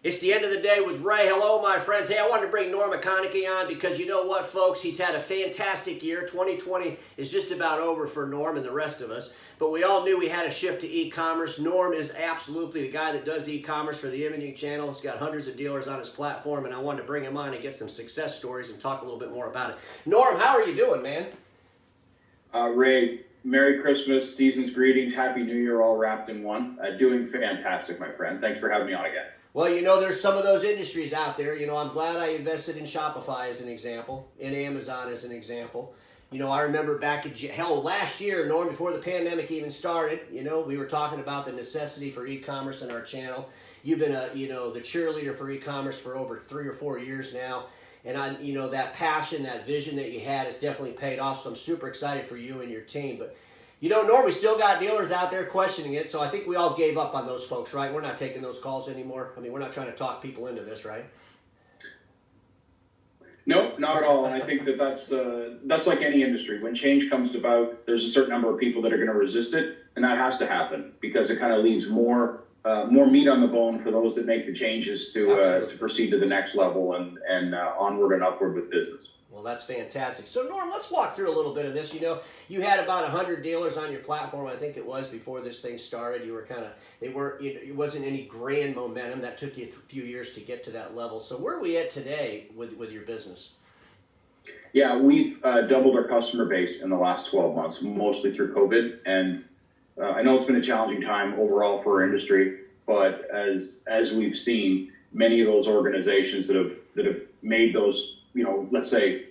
It's the end of the day with Ray. Hello, my friends. Hey, I wanted to bring Norm McConkey on because you know what, folks? He's had a fantastic year. 2020 is just about over for Norm and the rest of us. But we all knew we had a shift to e-commerce. Norm is absolutely the guy that does e-commerce for the imaging channel. He's got hundreds of dealers on his platform, and I wanted to bring him on and get some success stories and talk a little bit more about it. Norm, how are you doing, man? Ray, Merry Christmas, season's greetings, Happy New Year, all wrapped in one. Doing fantastic, my friend. Thanks for having me on again. Well, you know, there's some of those industries out there. You know, I'm glad I invested in Shopify as an example, in Amazon as an example. You know, I remember back in, last year, Norm, before the pandemic even started, you know, we were talking about the necessity for e-commerce in our channel. You've been the cheerleader for e-commerce for over 3 or 4 years now. And that passion, that vision that you had has definitely paid off. So I'm super excited for you and your team. But, you know, Norm, we still got dealers out there questioning it. So I think we all gave up on those folks, right? We're not taking those calls anymore. I mean, we're not trying to talk people into this, right? No, not at all. And I think that's like any industry. When change comes about, there's a certain number of people that are going to resist it, and that has to happen because it kind of leaves more meat on the bone for those that make the changes to proceed to the next level and onward and upward with business. Well, that's fantastic. So, Norm, let's walk through a little bit of this. You know, you had about 100 dealers on your platform, I think it was, before this thing started. You were it wasn't any grand momentum. That took you a few years to get to that level. So where are we at today with your business? Yeah, we've doubled our customer base in the last 12 months, mostly through COVID. And I know it's been a challenging time overall for our industry, but as we've seen, many of those organizations that have made those, let's say,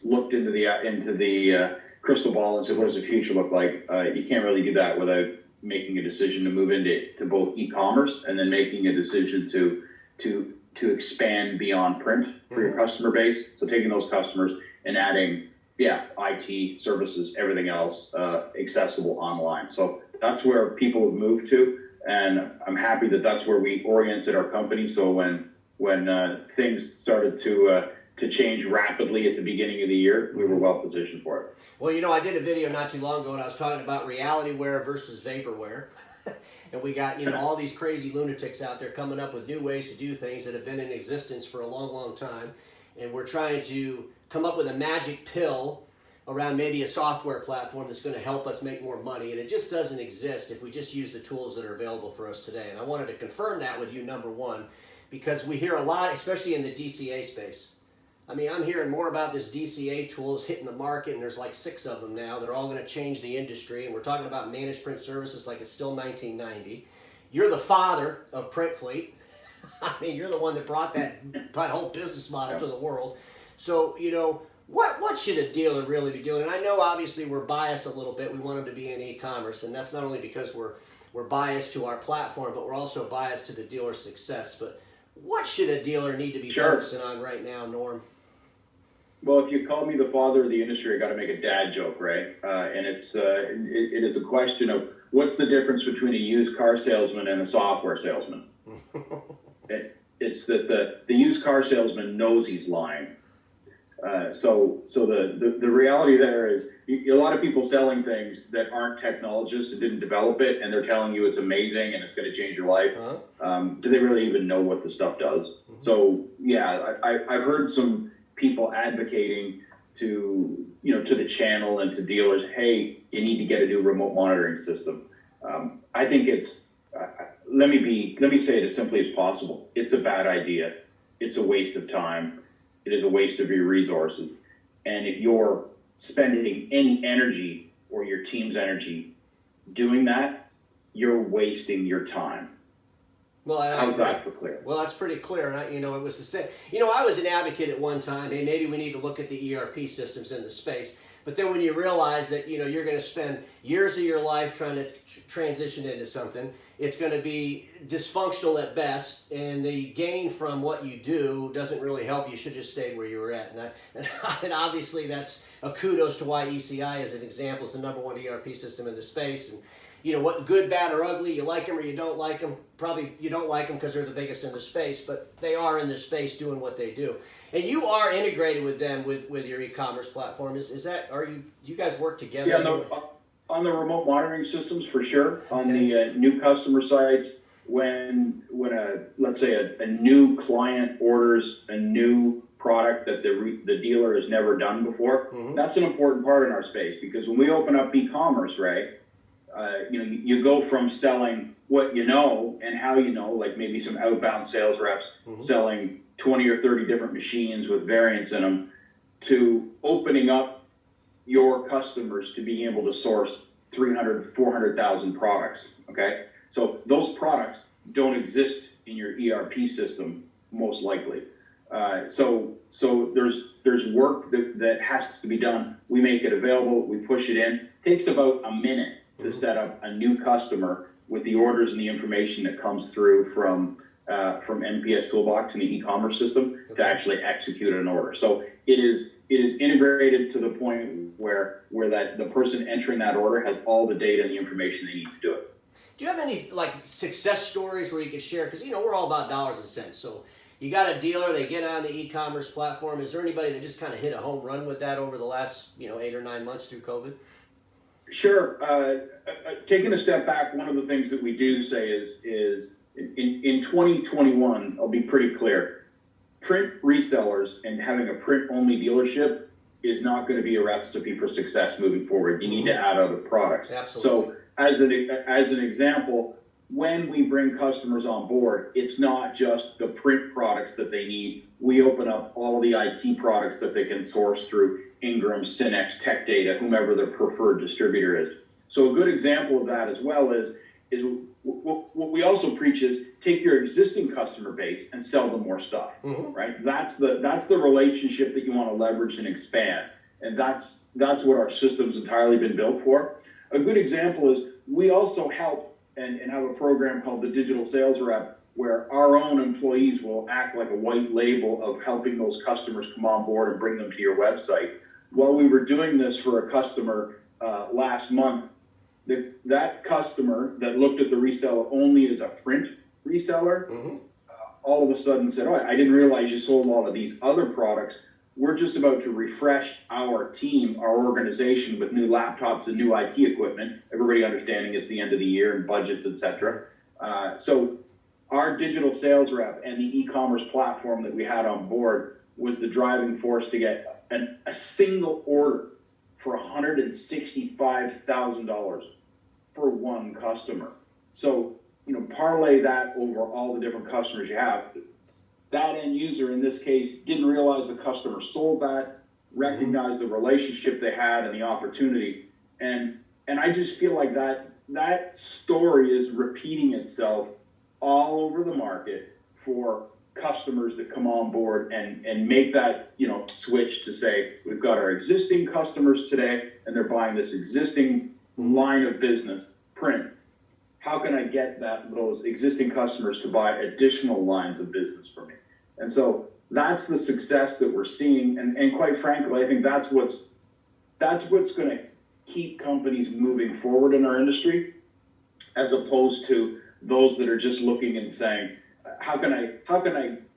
looked into the crystal ball and said, what does the future look like? You can't really do that without making a decision to move into both e-commerce and then making a decision to expand beyond print for your customer base. So taking those customers and adding, IT services, everything else accessible online. So that's where people have moved to, and I'm happy that that's where we oriented our company. So when things started to change rapidly at the beginning of the year, we were well positioned for it. Well, you know, I did a video not too long ago and I was talking about RealityWare versus Vaporware. And we got, all these crazy lunatics out there coming up with new ways to do things that have been in existence for a long, long time. And we're trying to come up with a magic pill around maybe a software platform that's going to help us make more money. And it just doesn't exist if we just use the tools that are available for us today. And I wanted to confirm that with you, number one, because we hear a lot, especially in the DCA space. I mean, I'm hearing more about this DCA tools hitting the market, and there's like 6 of them now. They're all going to change the industry, and we're talking about managed print services like it's still 1990. You're the father of Print Fleet. I mean, you're the one that brought that whole business model to the world. So, what should a dealer really be doing? And I know, obviously, we're biased a little bit. We want them to be in e-commerce, and that's not only because we're biased to our platform, but we're also biased to the dealer's success. But what should a dealer need to be focusing on right now, Norm? Well, if you call me the father of the industry, I got to make a dad joke, right? And it is a question of what's the difference between a used car salesman and a software salesman? It's that the used car salesman knows he's lying. So the reality there is a lot of people selling things that aren't technologists and didn't develop it, and they're telling you it's amazing and it's going to change your life. Do they really even know what the stuff does? So yeah, I've heard some people advocating to the channel and to dealers, hey, you need to get a new remote monitoring system. I think it's let me say it as simply as possible. It's a bad idea. It's a waste of time. It is a waste of your resources. And if you're spending any energy or your team's energy doing that, you're wasting your time. Well, how's that for clear? Well, that's pretty clear. And it was the same. I was an advocate at one time. Hey, maybe we need to look at the ERP systems in the space. But then when you realize that, you're going to spend years of your life trying to transition into something, it's going to be dysfunctional at best, and the gain from what you do doesn't really help. You should just stay where you were at. And obviously that's a kudos to why ECI, as an example, is the #1 ERP system in the space. And what, good, bad, or ugly, you like them or you don't like them. Probably you don't like them because they're the biggest in the space, but they are in the space doing what they do. And you are integrated with them with your e-commerce platform. Do you guys work together? Yeah, on the remote monitoring systems for sure. On the new customer sites, when let's say a new client orders a new product that the dealer has never done before, that's an important part in our space, because when we open up e-commerce, right, you go from selling what you know and how you know, like maybe some outbound sales reps selling 20 or 30 different machines with variants in them, to opening up your customers to being able to source 300, 400,000 products, okay? So those products don't exist in your ERP system, most likely. So there's work that has to be done. We make it available, we push it in. It takes about a minute to set up a new customer with the orders and the information that comes through from MPS Toolbox and the e-commerce system to actually execute an order. So it is integrated to the point where that the person entering that order has all the data and the information they need to do it. Do you have any like success stories where you could share? Because we're all about dollars and cents. So you got a dealer, they get on the e-commerce platform. Is there anybody that just kind of hit a home run with that over the last 8 or 9 months through COVID? Sure. Taking a step back, one of the things that we do say is in 2021, I'll be pretty clear, print resellers and having a print-only dealership is not going to be a recipe for success moving forward. You need to add other products. Absolutely. So as an example, when we bring customers on board, it's not just the print products that they need. We open up all the IT products that they can source through Ingram, Synex, Tech Data, whomever their preferred distributor is. So a good example of that as well is what we also preach is take your existing customer base and sell them more stuff, right? That's the relationship that you want to leverage and expand. And that's what our system's entirely been built for. A good example is we also help and have a program called the Digital Sales Rep, where our own employees will act like a white label of helping those customers come on board and bring them to your website. While we were doing this for a customer last month, that customer that looked at the reseller only as a print reseller, all of a sudden said, "Oh, I didn't realize you sold all of these other products. We're just about to refresh our team, our organization with new laptops and new IT equipment." Everybody understanding it's the end of the year and budgets, etc. So our digital sales rep and the e-commerce platform that we had on board was the driving force to get a single order for $165,000 for one customer. So, parlay that over all the different customers you have. That end user in this case didn't realize the customer sold that, recognized the relationship they had and the opportunity. And I just feel like that story is repeating itself all over the market for customers that come on board and make that switch to say, we've got our existing customers today and they're buying this existing line of business, print. How can I get those existing customers to buy additional lines of business for me? And so that's the success that we're seeing, and quite frankly, I think that's what's going to keep companies moving forward in our industry, as opposed to those that are just looking and saying, how can I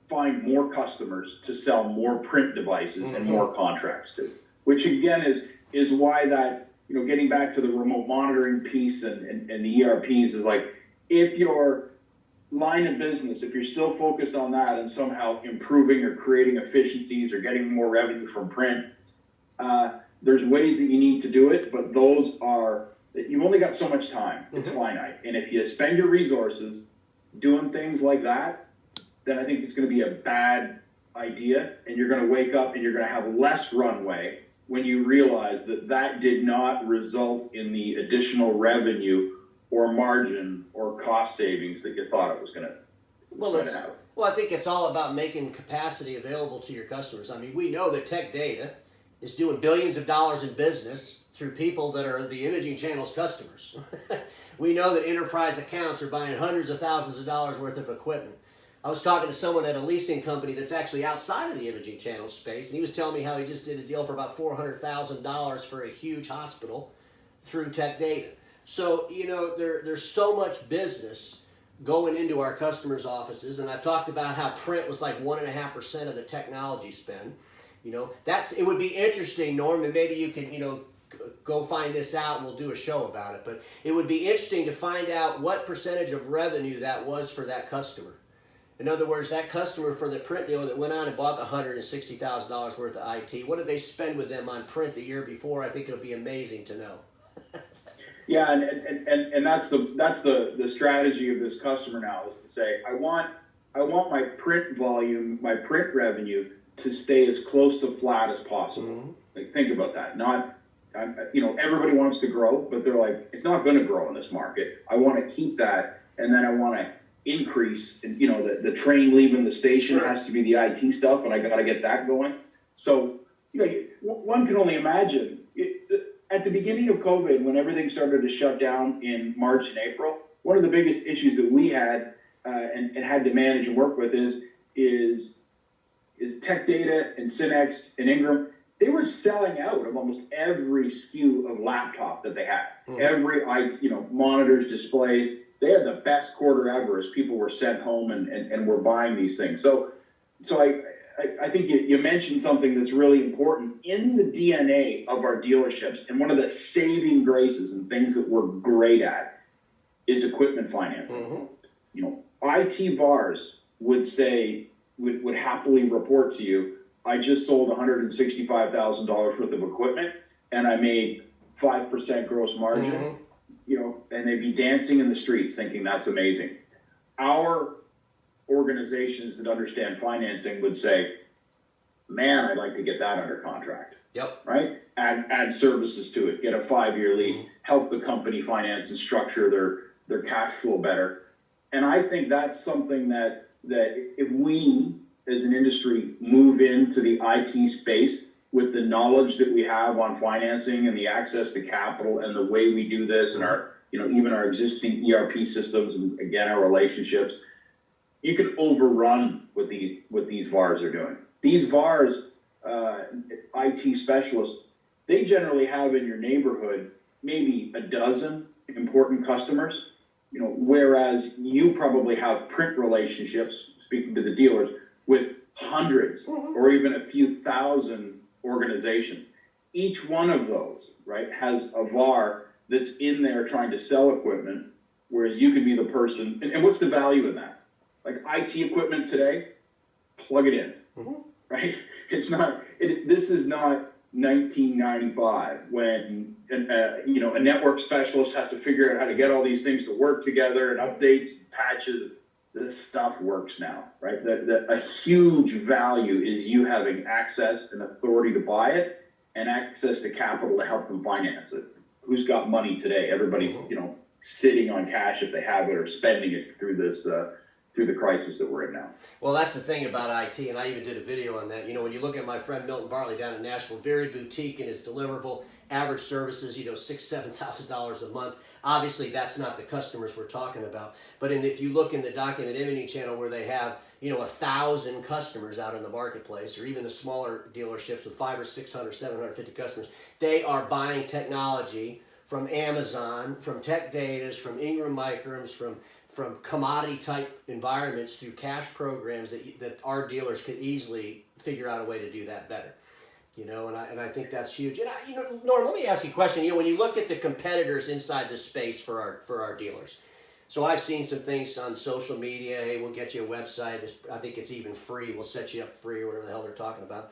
find more customers to sell more print devices and more contracts to? Which again is why that, getting back to the remote monitoring piece and the ERPs is like, if your line of business, if you're still focused on that and somehow improving or creating efficiencies or getting more revenue from print, there's ways that you need to do it, but those are, you've only got so much time. It's finite. And if you spend your resources doing things like that, then I think it's going to be a bad idea, and you're going to wake up and you're going to have less runway when you realize that did not result in the additional revenue or margin or cost savings that you thought it was going to have. Well, I think it's all about making capacity available to your customers. I mean, we know that Tech Data is doing billions of dollars in business through people that are the imaging channel's customers. We know that enterprise accounts are buying hundreds of thousands of dollars worth of equipment. I was talking to someone at a leasing company that's actually outside of the imaging channel space, and he was telling me how he just did a deal for about $400,000 for a huge hospital through Tech Data. So, there's so much business going into our customers' offices, and I've talked about how print was like 1.5% of the technology spend. It would be interesting, Norm, and maybe you can, go find this out and we'll do a show about it. But it would be interesting to find out what percentage of revenue that was for that customer. In other words, that customer for the print dealer that went on and bought the $160,000 worth of IT, what did they spend with them on print the year before? I think it'll be amazing to know. Yeah, and that's the strategy of this customer now, is to say, I want my print volume, my print revenue to stay as close to flat as possible. Mm-hmm. Like, think about that. Everybody wants to grow, but they're like, it's not going to grow in this market. I want to keep that, and then I want to increase. And the train leaving the station has to be the IT stuff, and I got to get that going. So one can only imagine. At the beginning of COVID, when everything started to shut down in March and April, one of the biggest issues that we had and had to manage and work with is Tech Data and Synext and Ingram. They were selling out of almost every SKU of laptop that they had. Every monitors, displays. They had the best quarter ever as people were sent home and were buying these things. So I think you mentioned something that's really important in the DNA of our dealerships, and one of the saving graces and things that we're great at is equipment financing. IT VARs would happily report to you, I just sold $165,000 worth of equipment and I made 5% gross margin, and they'd be dancing in the streets thinking that's amazing. Our organizations that understand financing would say, man, I'd like to get that under contract. Yep. Right? Add services to it, get a 5-year lease, help the company finance and structure their cash flow better. And I think that's something that if we as an industry move into the IT space with the knowledge that we have on financing and the access to capital and the way we do this and our, even our existing ERP systems and again, our relationships, you can overrun what these VARs are doing. These VARs, IT specialists, they generally have in your neighborhood maybe a dozen important customers, whereas you probably have print relationships, speaking to the dealers, with hundreds or even a few thousand organizations. Each one of those, right, has a VAR that's in there trying to sell equipment, whereas you could be the person. And what's the value in that? Like IT equipment today, plug it in, right? It's not. This is not 1995 when a network specialist has to figure out how to get all these things to work together and updates, patches. This stuff works now, right? A huge value is you having access and authority to buy it and access to capital to help them finance it. Who's got money today? Everybody's sitting on cash if they have it or spending it through this. Through the crisis that we're in now. Well, that's the thing about IT, and I even did a video on that. When you look at my friend Milton Bartley down in Nashville, very boutique and his deliverable, average services, $6,000-$7,000 a month. Obviously, that's not the customers we're talking about. But if you look in the document imaging channel where they have 1,000 customers out in the marketplace, or even the smaller dealerships with 500 or 600, 750 customers, they are buying technology from Amazon, from Tech Data, from Ingram Microns, from commodity type environments through cash programs that our dealers could easily figure out a way to do that better. And I think that's huge. And Norm, let me ask you a question. When you look at the competitors inside the space for our dealers, so I've seen some things on social media. Hey, we'll get you a website. I think it's even free. We'll set you up free or whatever the hell they're talking about.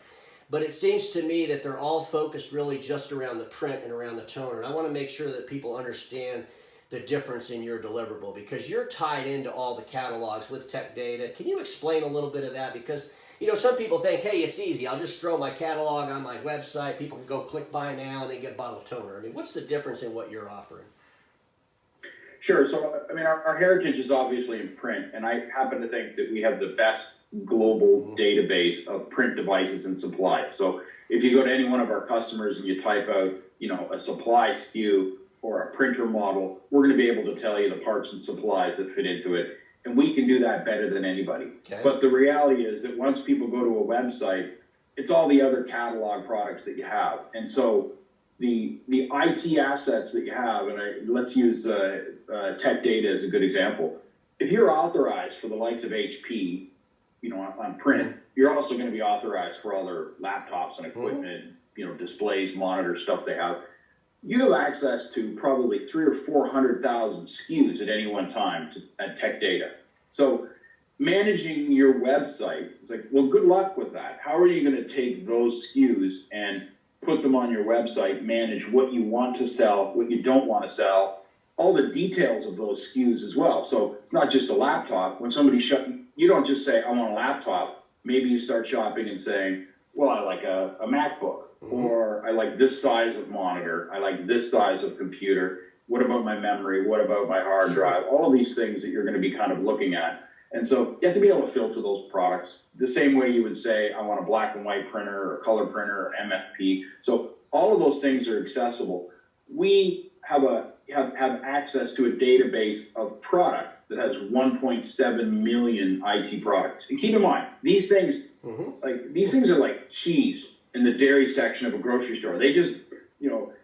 But it seems to me that they're all focused really just around the print and around the toner. And I want to make sure that people understand the difference in your deliverable, because you're tied into all the catalogs with Tech Data. Can you explain a little bit of that? Because some people think, hey, it's easy. I'll just throw my catalog on my website. People can go click buy now and they get a bottle of toner. What's the difference in what you're offering? Sure. So, our heritage is obviously in print, and I happen to think that we have the best global database of print devices and supply. So if you go to any one of our customers and you type out, a supply SKU or a printer model, we're going to be able to tell you the parts and supplies that fit into it. And we can do that better than anybody. Okay. But the reality is that once people go to a website, it's all the other catalog products that you have. And so the IT assets that you have, and let's use Tech Data as a good example. If you're authorized for the likes of HP, on print, you're also going to be authorized for all their laptops and equipment, displays, monitors, stuff they have. you have access to probably 300,000 or 400,000 SKUs at any one time at Tech Data. So managing your website, it's like, well, good luck with that. How are you going to take those SKUs and put them on your website, manage what you want to sell, what you don't want to sell, all the details of those SKUs as well. So it's not just a laptop. When somebody you don't just say, I want a laptop. Maybe you start shopping and saying, well, I like a MacBook, or I like this size of monitor. I like this size of computer. What about my memory? What about my hard drive? All of these things that you're going to be kind of looking at. And so you have to be able to filter those products the same way you would say, I want a black and white printer or a color printer or MFP. So all of those things are accessible. We have access to a database of product that has 1.7 million IT products. And keep in mind, these things, these things are like cheese in the dairy section of a grocery store. They just,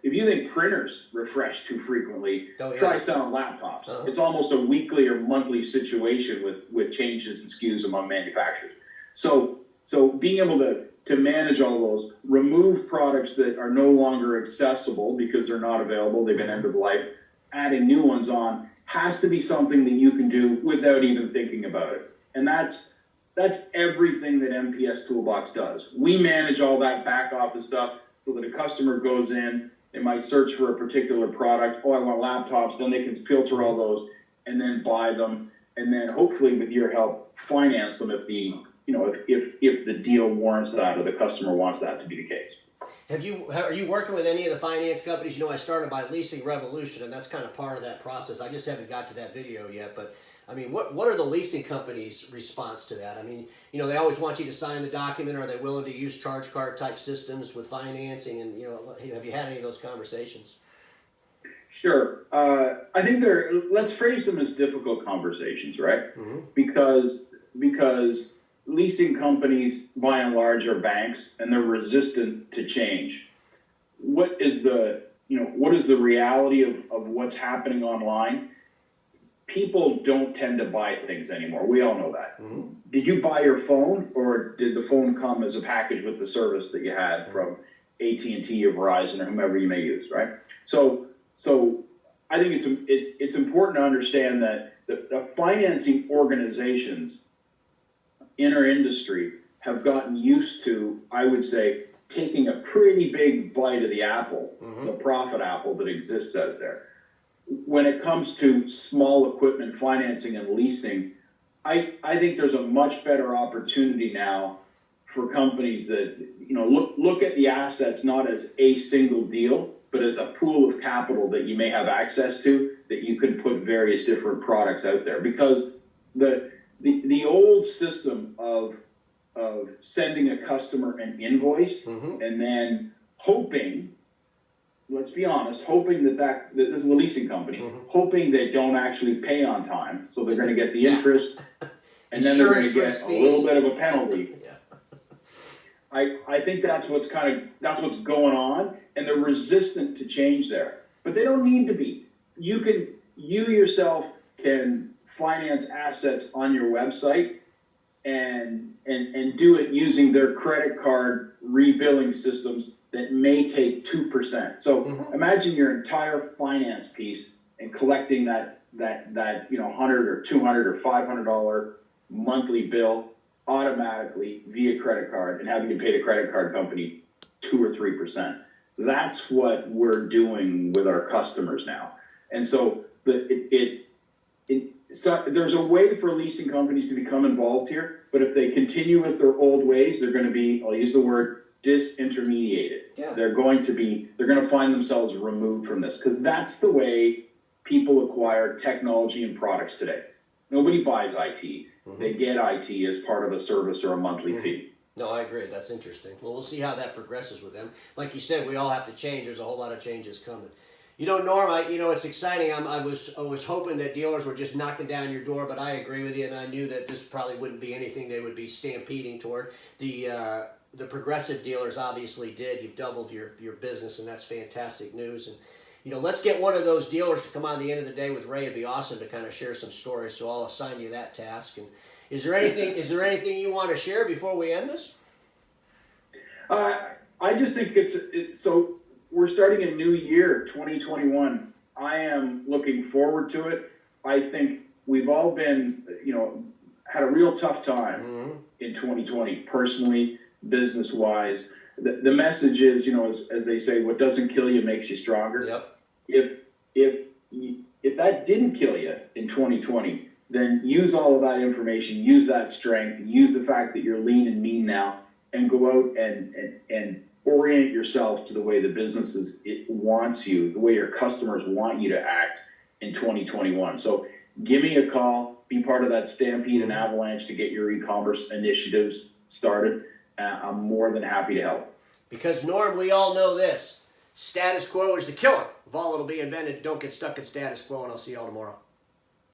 if you think printers refresh too frequently, try selling laptops. It's almost a weekly or monthly situation with changes in SKUs among manufacturers. So being able to manage all those, remove products that are no longer accessible because they're not available, they've been end of life, adding new ones on, has to be something that you can do without even thinking about it. And that's everything that MPS Toolbox does. We manage all that back office stuff so that a customer goes in, they might search for a particular product. Oh, I want laptops. Then they can filter all those and then buy them. And then hopefully with your help, finance them if the deal warrants that or the customer wants that to be the case. Are you working with any of the finance companies? I started by Leasing Revolution, and that's kind of part of that process. I just haven't got to that video yet, but I mean, what are the leasing companies' response to that? I mean, they always want you to sign the document. Are they willing to use charge card type systems with financing? And, have you had any of those conversations? Sure. I think let's phrase them as difficult conversations, right? Because leasing companies, by and large, are banks, and they're resistant to change. What is the reality of what's happening online? People don't tend to buy things anymore. We all know that. Did you buy your phone, or did the phone come as a package with the service that you had from AT&T or Verizon or whomever you may use, right? So I think it's important to understand that the financing organizations in our industry have gotten used to, I would say, taking a pretty big bite of the apple, the profit apple that exists out there. When it comes to small equipment financing and leasing, I think there's a much better opportunity now for companies that look at the assets not as a single deal, but as a pool of capital that you may have access to, that you can put various different products out there. Because the old system of sending a customer an invoice and then hoping, let's be honest, hoping that this is a leasing company, hoping they don't actually pay on time, so they're going to get the interest, and then they're going to get a little bit of a penalty. I think that's what's going on, and they're resistant to change there. But they don't need to be. You yourself can finance assets on your website and do it using their credit card rebilling systems that may take 2%. So imagine your entire finance piece and collecting that $100 or $200 or $500 monthly bill automatically via credit card and having to pay the credit card company 2 or 3%. That's what we're doing with our customers now. And so so there's a way for leasing companies to become involved here, but if they continue with their old ways, they're going to be, I'll use the word, disintermediated. Yeah. They're going to find themselves removed from this, because that's the way people acquire technology and products today. Nobody buys IT. They get IT as part of a service or a monthly fee. No, I agree. That's interesting. Well, we'll see how that progresses with them. Like you said, we all have to change. There's a whole lot of changes coming. Norm, it's exciting. I was hoping that dealers were just knocking down your door, but I agree with you, and I knew that this probably wouldn't be anything they would be stampeding toward. The progressive dealers obviously did. You've doubled your business, and that's fantastic news. And let's get one of those dealers to come on the end of the day with Ray. It'd be awesome to kind of share some stories. So I'll assign you that task. And is there anything you want to share before we end this? I just think so. we're starting a new year, 2021. I am looking forward to it. I think we've all been, had a real tough time in 2020, personally, business-wise. The message is, as they say, what doesn't kill you makes you stronger. Yep. If that didn't kill you in 2020, then use all of that information, use that strength, use the fact that you're lean and mean now, and go out and orient yourself to the way the business wants you, the way your customers want you to act in 2021. So give me a call, be part of that stampede and avalanche to get your e-commerce initiatives started. I'm more than happy to help. Because, Norm, we all know this. Status quo is the killer. Volatile be invented. Don't get stuck in status quo, and I'll see you all tomorrow.